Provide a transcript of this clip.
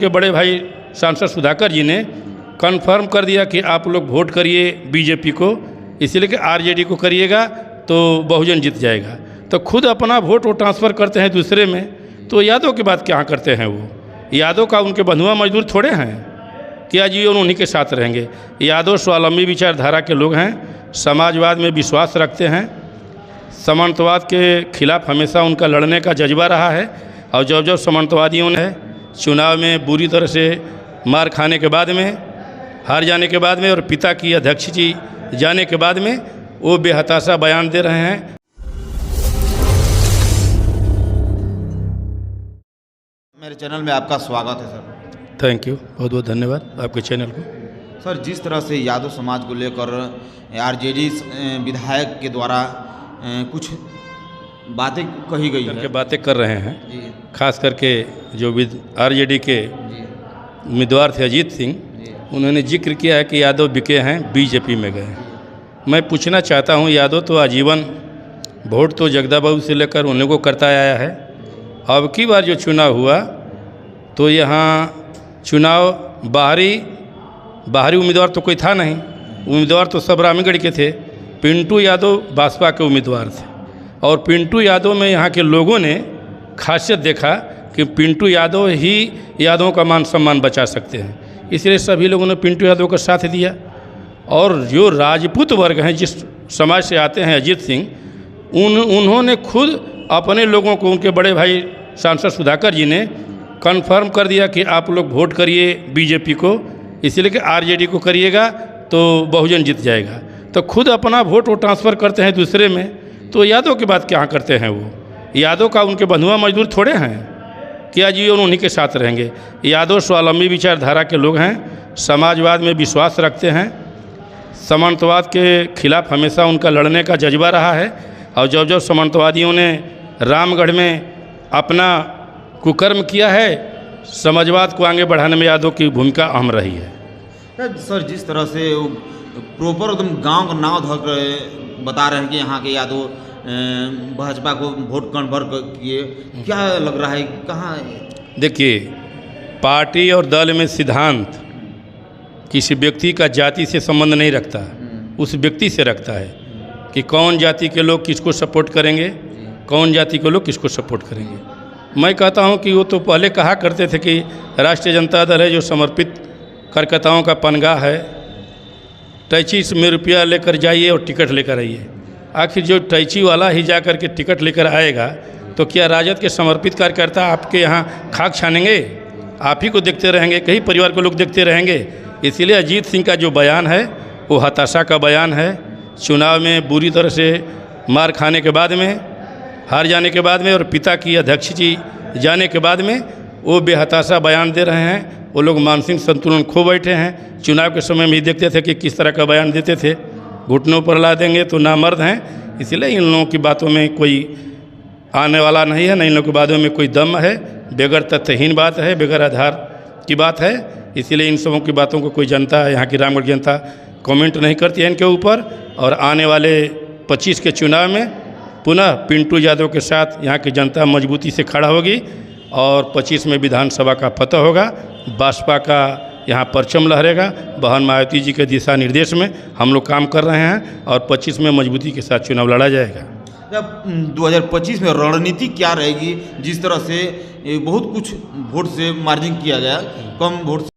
के बड़े भाई सांसद सुधाकर जी ने कन्फर्म कर दिया कि आप लोग वोट करिए बीजेपी को, इसलिए कि आरजेडी को करिएगा तो बहुजन जीत जाएगा। तो खुद अपना वोट वो ट्रांसफ़र करते हैं दूसरे में, तो यादव की बात क्या करते हैं? वो यादव का उनके बंधुआ मजदूर थोड़े हैं, क्या जीवन उन्हीं के साथ रहेंगे। यादव स्वावलंबी विचारधारा के लोग हैं, समाजवाद में विश्वास रखते हैं, सामंतवाद के खिलाफ हमेशा उनका लड़ने का जज्बा रहा है। और जब जब सामंतवादियों ने चुनाव में बुरी तरह से मार खाने के बाद में, हार जाने के बाद में और पिता की अध्यक्ष जी जाने के बाद में वो बेहताशा बयान दे रहे हैं। मेरे चैनल में आपका स्वागत है सर। थैंक यू, बहुत बहुत धन्यवाद आपके चैनल को। सर, जिस तरह से यादव समाज को लेकर आरजेडी विधायक के द्वारा कुछ बातें कही गई है, बातें कर रहे हैं जी, खास करके जो आरजेडी के उम्मीदवार थे अजीत सिंह, उन्होंने जिक्र किया है कि यादव बिके हैं, बीजेपी में गए। मैं पूछना चाहता हूं, यादव तो आजीवन वोट तो जगदा बाबू से लेकर उन्हीं को करता आया है। अब की बार जो चुनाव हुआ तो यहाँ चुनाव बाहरी उम्मीदवार तो कोई था नहीं, उम्मीदवार तो सब रामीगढ़ के थे। पिंटू यादव भाजपा के उम्मीदवार थे और पिंटू यादव में यहाँ के लोगों ने खासियत देखा कि पिंटू यादव ही यादवों का मान सम्मान बचा सकते हैं, इसलिए सभी लोगों ने पिंटू यादव का साथ दिया। और जो राजपूत वर्ग हैं, जिस समाज से आते हैं अजीत सिंह, उन्होंने खुद अपने लोगों को, उनके बड़े भाई सांसद सुधाकर जी ने कन्फर्म कर दिया कि आप लोग वोट करिए बीजेपी को, इसलिए कि आरजेडी को करिएगा तो बहुजन जीत जाएगा। तो खुद अपना वोट वो ट्रांसफ़र करते हैं दूसरे में, तो यादव की बात क्या करते हैं? वो यादव का उनके बंधुआ मजदूर थोड़े हैं, क्या जीवन उन्हीं के साथ रहेंगे। यादव स्वावलंबी विचारधारा के लोग हैं, समाजवाद में विश्वास रखते हैं, सामंतवाद के खिलाफ हमेशा उनका लड़ने का जज्बा रहा है। और जब जब सामंतवादियों ने रामगढ़ में अपना कुकर्म किया है, समाजवाद को आगे बढ़ाने में यादव की भूमिका अहम रही है। सर, जिस तरह से प्रॉपर एकदम गांव का नाम धर बता रहे हैं कि यहाँ के यादव भाजपा को वोट कन्वर्ट किए, क्या लग रहा है कहाँ? देखिए, पार्टी और दल में सिद्धांत किसी व्यक्ति का जाति से संबंध नहीं रखता, उस व्यक्ति से रखता है कि कौन जाति के लोग किसको सपोर्ट करेंगे, कौन जाति के लोग किसको सपोर्ट करेंगे। मैं कहता हूं कि वो तो पहले कहा करते थे कि राष्ट्रीय जनता दल है जो समर्पित कार्यकर्ताओं का पनगा है, टैची में रुपया लेकर जाइए और टिकट लेकर आइए। आखिर जो टैची वाला ही जा कर के टिकट लेकर आएगा तो क्या राजद के समर्पित कार्यकर्ता आपके यहाँ खाक छानेंगे? आप ही को देखते रहेंगे, कई परिवार के लोग देखते रहेंगे। इसीलिए अजीत सिंह का जो बयान है वो हताशा का बयान है। चुनाव में बुरी तरह से मार खाने के बाद में, हार जाने के बाद में और पिता की अध्यक्ष जी जाने के बाद में वो बेहताशा बयान दे रहे हैं। वो लोग मानसिक संतुलन खो बैठे हैं। चुनाव के समय में ही देखते थे कि किस तरह का बयान देते थे, घुटनों पर ला देंगे तो नामर्द हैं। इसलिए इन लोगों की बातों में कोई आने वाला नहीं है, न इन लोगों की बातों में कोई दम है, बगैर तथ्यहीन बात है, बगैर आधार की बात है। इसीलिए इन सबों की बातों को कोई जनता, यहाँ की रामगढ़ जनता कमेंट नहीं करती है इनके ऊपर। और आने वाले 25 के चुनाव में पुनः पिंटू यादव के साथ यहाँ की जनता मजबूती से खड़ा होगी और 25 में विधानसभा का फतह होगा। भाजपा का यहाँ परचम लहरेगा। बहन मायावती जी के दिशा निर्देश में हम लोग काम कर रहे हैं और 25 में मजबूती के साथ चुनाव लड़ा जाएगा। जब 2025 में रणनीति क्या रहेगी? जिस तरह से बहुत कुछ वोट से मार्जिन किया गया, कम वोट